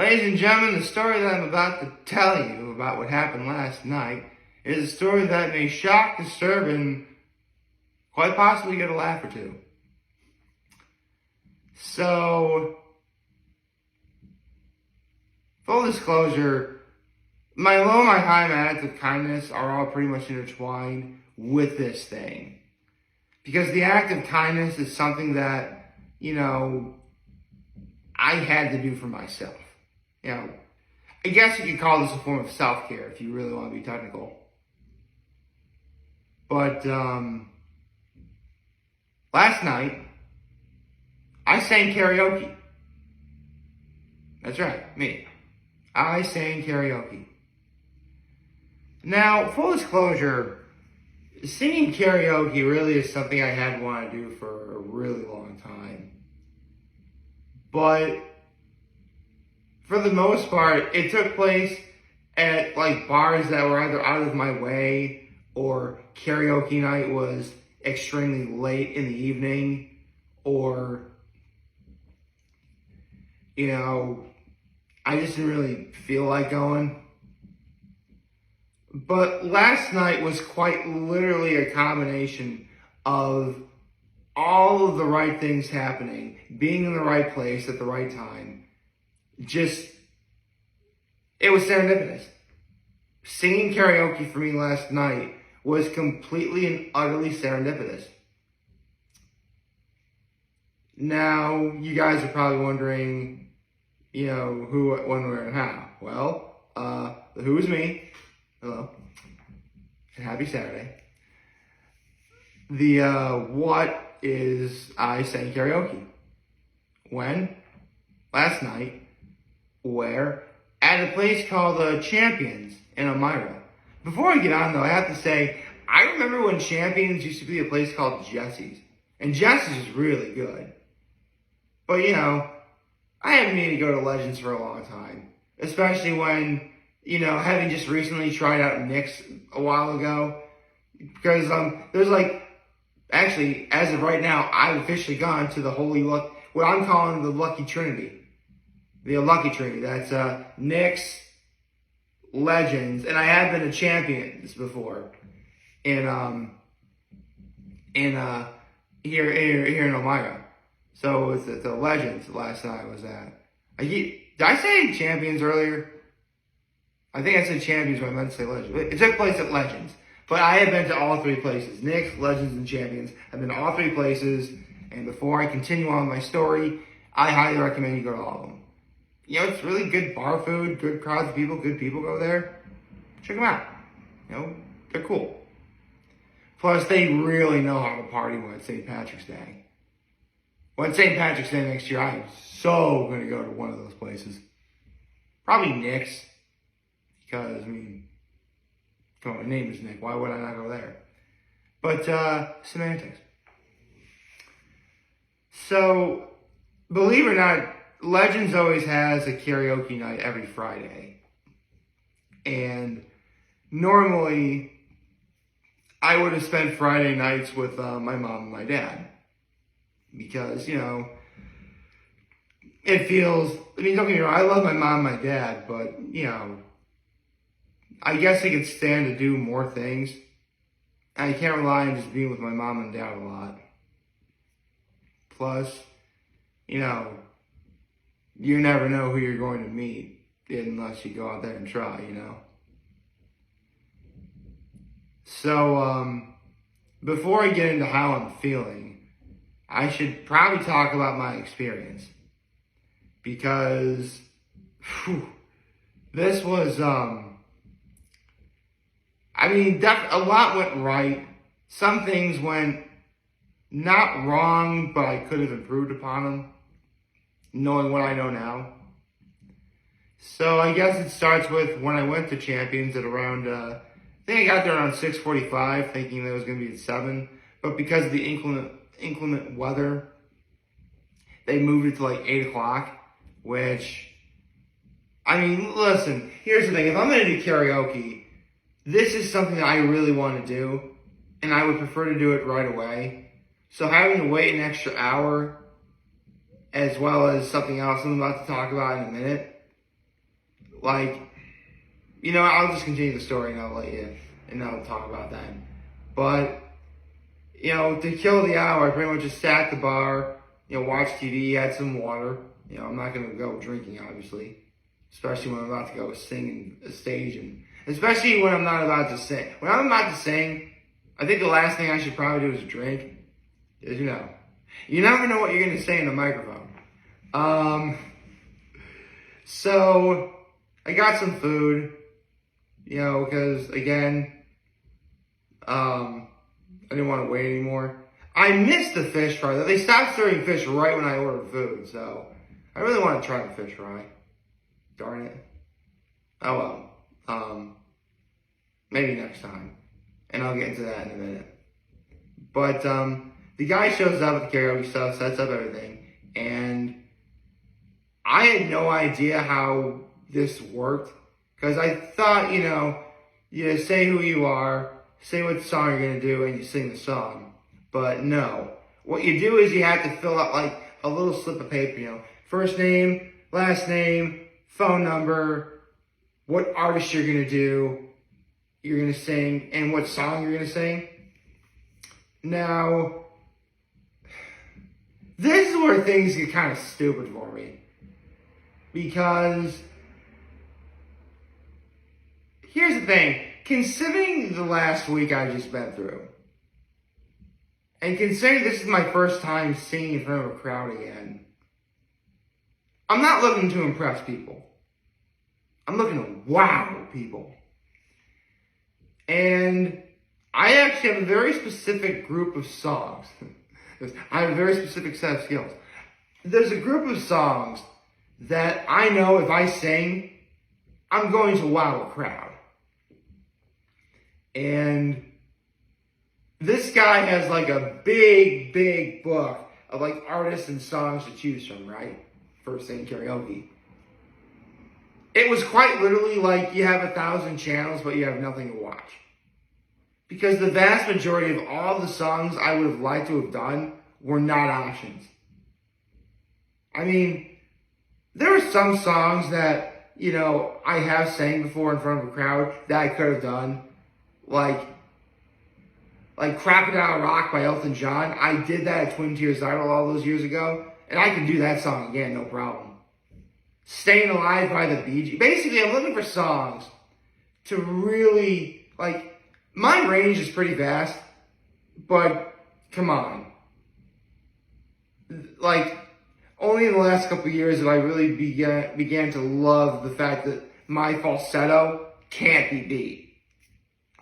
Ladies and gentlemen, the story that I'm about to tell you about what happened last night is a story that may shock, disturb, and quite possibly get a laugh or two. So, full disclosure, my low and my high acts of kindness are all pretty much intertwined with this thing. Because the act of kindness is something that, I had to do for myself. I guess you could call this a form of self-care if you really want to be technical. But last night, I sang karaoke. That's right, me. I sang karaoke. Now, full disclosure, singing karaoke really is something I had wanted to do for a really long time. But for the most part, it took place at bars that were either out of my way or karaoke night was extremely late in the evening, or I just didn't really feel like going. But last night was quite literally a combination of all of the right things happening, being in the right place at the right time. It was serendipitous. Singing karaoke for me last night was completely and utterly serendipitous. Now, you guys are probably wondering, who, when, where, and how. Well, the who is me. Hello. And happy Saturday. The what is I sang karaoke. When? Last night. Where? At a place called Champions in Elmira. Before I get on though, I have to say, I remember when Champions used to be a place called Jesse's. And Jesse's is really good. But I haven't needed to go to Legends for a long time. Especially when, having just recently tried out Nick's a while ago. Because there's actually, as of right now, I've officially gone to the what I'm calling the Lucky Trinity. The Lucky Trinity. That's Nick's, Legends, and I have been to Champions before. Here in Elmira. So it's the Legends the last time I was at. Did I say Champions earlier? I think I said Champions when I meant to say Legends. It took place at Legends. But I have been to all three places. Nick's, Legends, and Champions. I've been to all three places. And before I continue on my story, I highly recommend you go to all of them. It's really good bar food, good crowds of people, good people go there. Check them out. They're cool. Plus, they really know how to party when it's St. Patrick's Day. When it's St. Patrick's Day next year, I'm so going to go to one of those places. Probably Nick's. Because, come on, my name is Nick. Why would I not go there? But, semantics. So, believe it or not, Legends always has a karaoke night every Friday. And normally, I would have spent Friday nights with my mom and my dad. Because, it feels, don't get me wrong, I love my mom and my dad, but, I guess I could stand to do more things. And I can't rely on just being with my mom and dad a lot. Plus, you never know who you're going to meet unless you go out there and try, So, before I get into how I'm feeling, I should probably talk about my experience. Because, this was, a lot went right. Some things went not wrong, but I could have improved upon them, knowing what I know now. So I guess it starts with when I went to Champions at around, I think I got there around 6:45, thinking that it was going to be at 7. But because of the inclement weather, they moved it to 8 o'clock, which, listen, here's the thing. If I'm going to do karaoke, this is something that I really want to do, and I would prefer to do it right away. So having to wait an extra hour, as well as something else I'm about to talk about in a minute, Like, I'll just continue the story and I'll talk about that. But, to kill the hour, I pretty much just sat at the bar, watched TV, had some water. I'm not going to go drinking, obviously. Especially when I'm about to go sing on a stage, and especially when I'm not about to sing. When I'm about to sing, I think the last thing I should probably do is drink. Because, you never know what you're going to say in the microphone. So, I got some food, because, again, I didn't want to wait anymore. I missed the fish fry. They stopped serving fish right when I ordered food, so I really want to try the fish fry. Darn it. Oh well. Maybe next time. And I'll get into that in a minute. But the guy shows up with the karaoke stuff, sets up everything, and I had no idea how this worked. Because I thought, you say who you are, say what song you're going to do, and you sing the song. But no. What you do is you have to fill out like a little slip of paper, first name, last name, phone number, what artist you're going to do, you're going to sing, and what song you're going to sing. Now, this is where things get kind of stupid for me. Because, here's the thing. Considering the last week I've just been through, and considering this is my first time singing in front of a crowd again, I'm not looking to impress people. I'm looking to wow people. And I actually have a very specific group of songs. I have a very specific set of skills. There's a group of songs that I know if I sing, I'm going to wow a crowd. And this guy has like a big, big book of like artists and songs to choose from, right? First thing, karaoke. It was quite literally like you have 1,000 channels, but you have nothing to watch. Because the vast majority of all the songs I would have liked to have done were not options. I mean, there are some songs that, I have sang before in front of a crowd that I could have done. Like Crocodile Rock by Elton John. I did that at Twin Tears Idol all those years ago, and I can do that song again, no problem. Staying Alive by the Bee Gees. Basically, I'm looking for songs to really, my range is pretty vast, but come on. Only in the last couple of years have I really began to love the fact that my falsetto can't be beat.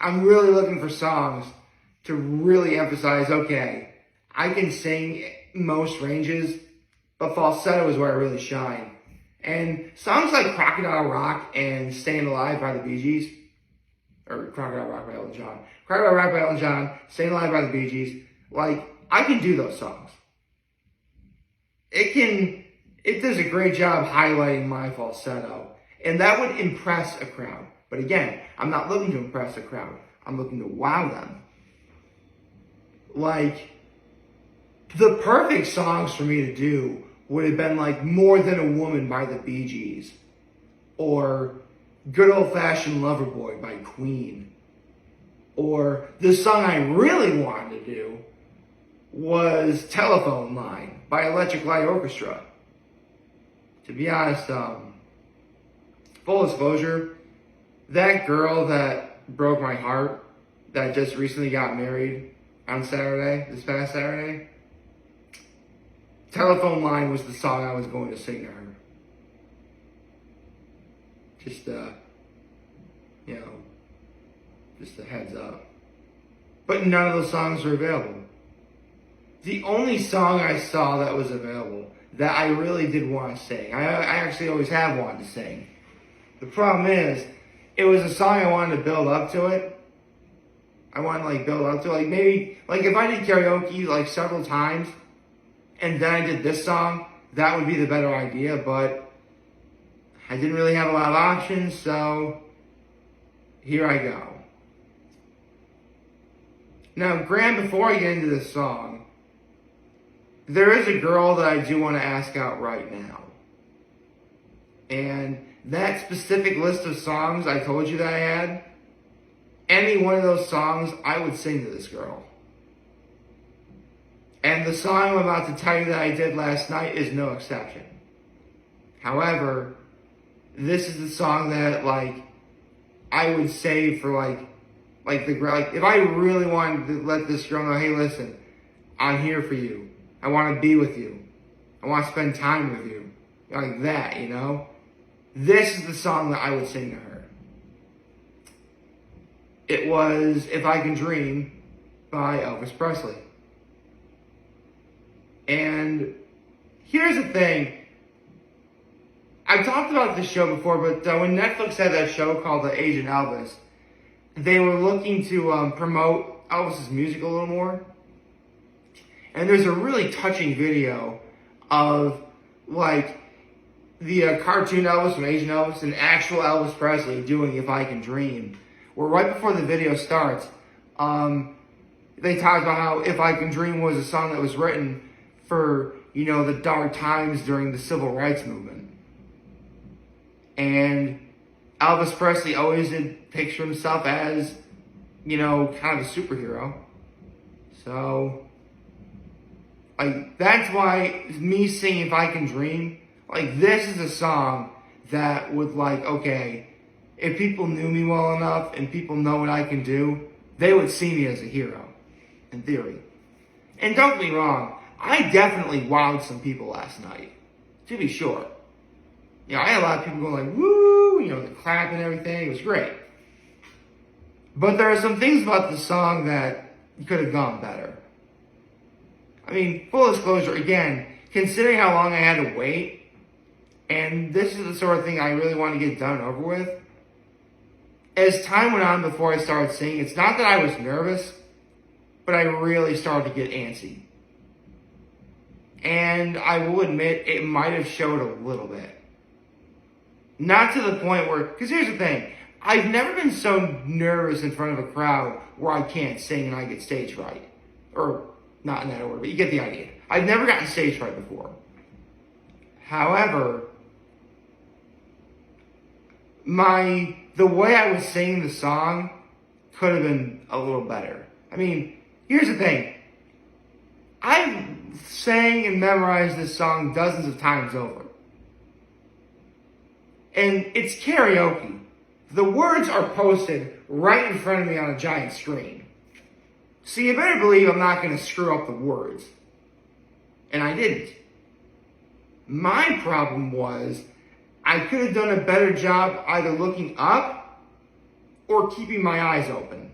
I'm really looking for songs to really emphasize, okay, I can sing most ranges, but falsetto is where I really shine. And songs like Crocodile Rock and Staying Alive by the Bee Gees, or Crocodile Rock by Elton John, Crocodile Rock by Elton John, Staying Alive by the Bee Gees, I can do those songs. It does a great job highlighting my falsetto, and that would impress a crowd. But again, I'm not looking to impress a crowd. I'm looking to wow them. The perfect songs for me to do would have been More Than a Woman by the Bee Gees, or Good Old Fashioned Lover Boy by Queen, or the song I really wanted to do was Telephone Line by Electric Light Orchestra. To be honest, full disclosure, that girl that broke my heart, that just recently got married on this past Saturday, Telephone Line was the song I was going to sing to her. Just a heads up. But none of those songs were available. The only song I saw that was available that I really did want to sing, I actually always have wanted to sing. The problem is, it was a song I wanted to build up to it. I wanted to build up to it. Maybe, if I did karaoke several times, and then I did this song, that would be the better idea, but I didn't really have a lot of options, so here I go. Now, Graham, before I get into this song, there is a girl that I do want to ask out right now. And that specific list of songs I told you that I had, any one of those songs I would sing to this girl. And the song I'm about to tell you that I did last night is no exception. However, this is the song that, like, I would save for, like if I really wanted to let this girl know, hey, listen, I'm here for you. I want to be with you. I want to spend time with you. Like that, you know? This is the song that I would sing to her. It was If I Can Dream by Elvis Presley. And here's the thing. I've talked about this show before, but when Netflix had that show called The Agent Elvis, they were looking to promote Elvis's music a little more. And there's a really touching video of, like, the cartoon Elvis from Agent Elvis and actual Elvis Presley doing If I Can Dream. Where right before the video starts, they talk about how If I Can Dream was a song that was written for, you know, the dark times during the civil rights movement. And Elvis Presley always did picture himself as, you know, kind of a superhero. So, like, that's why me singing If I Can Dream, like, this is a song that would, like, okay, if people knew me well enough and people know what I can do, they would see me as a hero, in theory. And don't get me wrong, I definitely wowed some people last night, to be sure. You know, I had a lot of people going like, woo, you know, the clap and everything. It was great. But there are some things about the song that could have gone better. I mean, full disclosure, again, considering how long I had to wait, and this is the sort of thing I really want to get done over with, as time went on before I started singing, it's not that I was nervous, but I really started to get antsy. And I will admit, it might have showed a little bit. Not to the point where, because here's the thing, I've never been so nervous in front of a crowd where I can't sing and I get stage fright. Or, not in that order, but you get the idea. I've never gotten stage fright before. However, the way I was singing the song could have been a little better. I mean, here's the thing. I've sang and memorized this song dozens of times over. And it's karaoke. The words are posted right in front of me on a giant screen. So you better believe I'm not going to screw up the words. And I didn't. My problem was I could have done a better job either looking up or keeping my eyes open.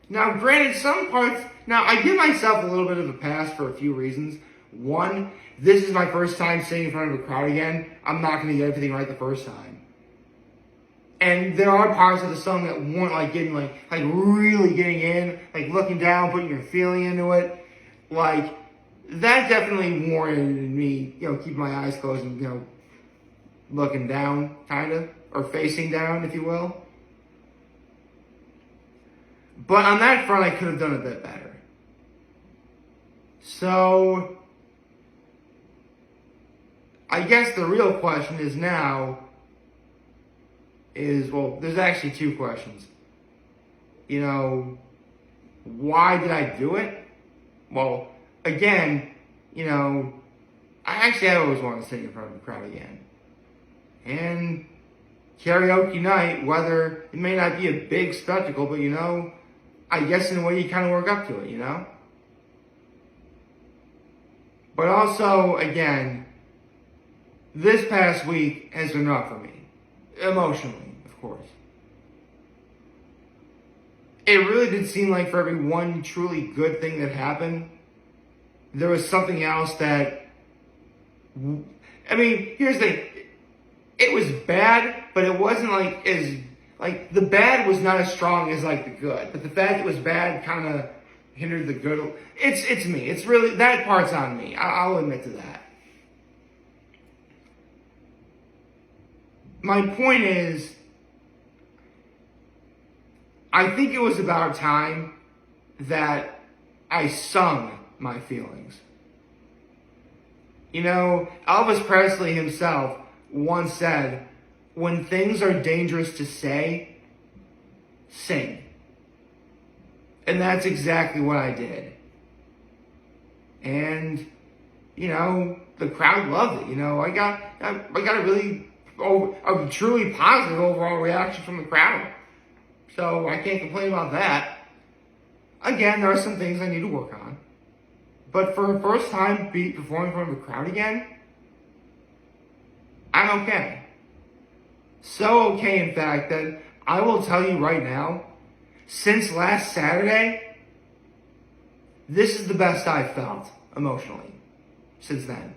Now, granted, some parts... Now, I give myself a little bit of a pass for a few reasons. One, this is my first time singing in front of a crowd again. I'm not going to get everything right the first time. And there are parts of the song that weren't like getting like really getting in, like looking down, putting your feeling into it. Like, that definitely warranted me, you know, keeping my eyes closed and, you know, looking down, kind of, or facing down, if you will. But on that front, I could have done a bit better. So, I guess the real question is now, well, there's actually two questions. You know, why did I do it? Well, again, you know, I always wanted to sing in front of a crowd again. And karaoke night, whether it may not be a big spectacle, but, you know, I guess in a way you kind of work up to it, you know? But also, again, this past week has been rough for me. Emotionally, of course. It really did seem like for every one truly good thing that happened, there was something else that... I mean, here's the thing. It was bad, but it wasn't like as... Like, the bad was not as strong as, like, the good. But the fact it was bad kind of hindered the good. It's me. It's really... That part's on me. I'll admit to that. My point is, I think it was about time that I sung my feelings. You know, Elvis Presley himself once said, when things are dangerous to say, sing. And that's exactly what I did. And, the crowd loved it. I got a truly positive overall reaction from the crowd. So I can't complain about that. Again, there are some things I need to work on. But for the first time performing in front of a crowd again, I'm okay. So okay, in fact, that I will tell you right now, since last Saturday, this is the best I've felt emotionally since then.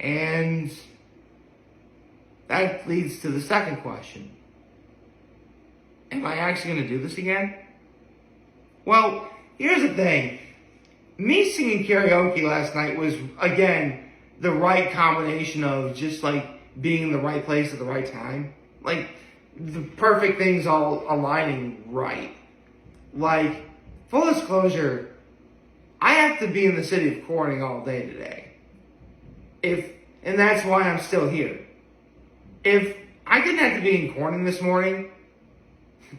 And that leads to the second question. Am I actually going to do this again? Well, here's the thing. Me singing karaoke last night was, again, the right combination of just being in the right place at the right time. The perfect things all aligning right. Full disclosure, I have to be in the city of Corning all day today. And that's why I'm still here. If I didn't have to be in Corning this morning,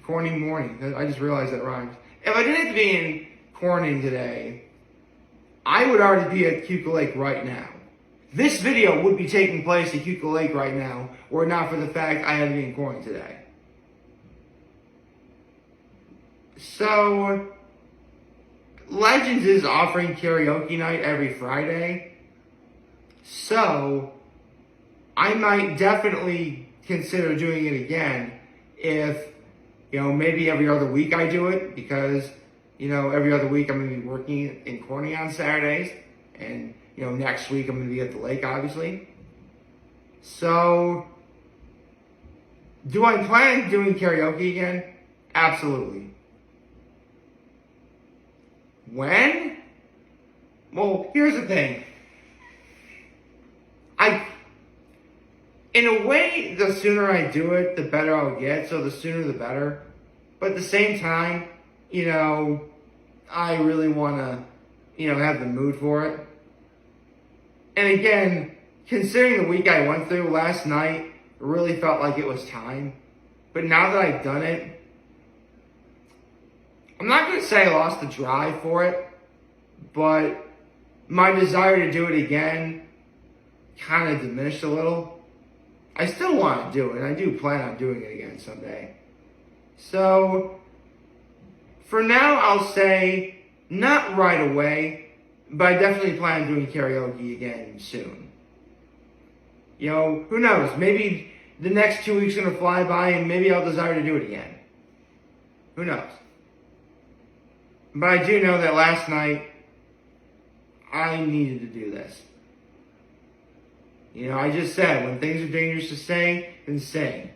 Corning morning, I just realized that rhymes. If I didn't have to be in Corning today, I would already be at Keuka Lake right now. This video would be taking place at Keuka Lake right now, were it not for the fact I had to be in Corning today. So, Legends is offering karaoke night every Friday. So, I might definitely consider doing it again if, maybe every other week I do it, because, every other week I'm going to be working in Corning on Saturdays, and, next week I'm going to be at the lake, obviously. So, do I plan on doing karaoke again? Absolutely. When? Well, here's the thing. In a way, the sooner I do it, the better I'll get, so the sooner the better. But at the same time, I really want to, have the mood for it. And again, considering the week I went through last night, it really felt like it was time. But now that I've done it, I'm not going to say I lost the drive for it, but my desire to do it again kind of diminished a little. I still want to do it, and I do plan on doing it again someday. So, for now, I'll say not right away, but I definitely plan on doing karaoke again soon. Who knows? Maybe the next 2 weeks are going to fly by, and maybe I'll desire to do it again. Who knows? But I do know that last night, I needed to do this. I just said, when things are dangerous to say, then say.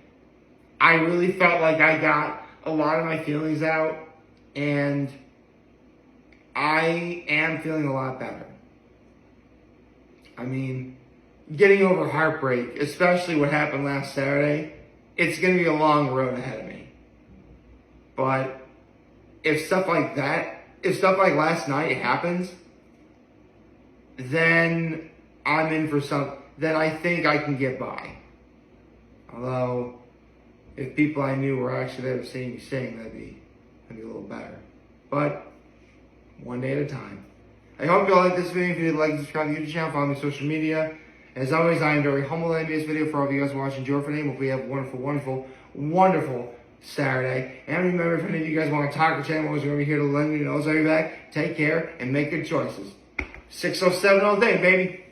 I really felt like I got a lot of my feelings out, and I am feeling a lot better. Getting over heartbreak, especially what happened last Saturday, it's going to be a long road ahead of me. But if stuff like last night happens, then I'm in for then I think I can get by. Although, if people I knew were actually there to see me sing, that'd be a little better. But, one day at a time. I hope you all like this video. If you did, like, subscribe to the YouTube channel, follow me on social media. As always, I am very humbled that I made this video for all of you guys watching. Enjoy for name. Hope we have a wonderful, wonderful, wonderful Saturday. And remember, if any of you guys want to talk or chat, I'm always going to be here to lend me nose on your back. Take care and make good choices. 607 all day, baby.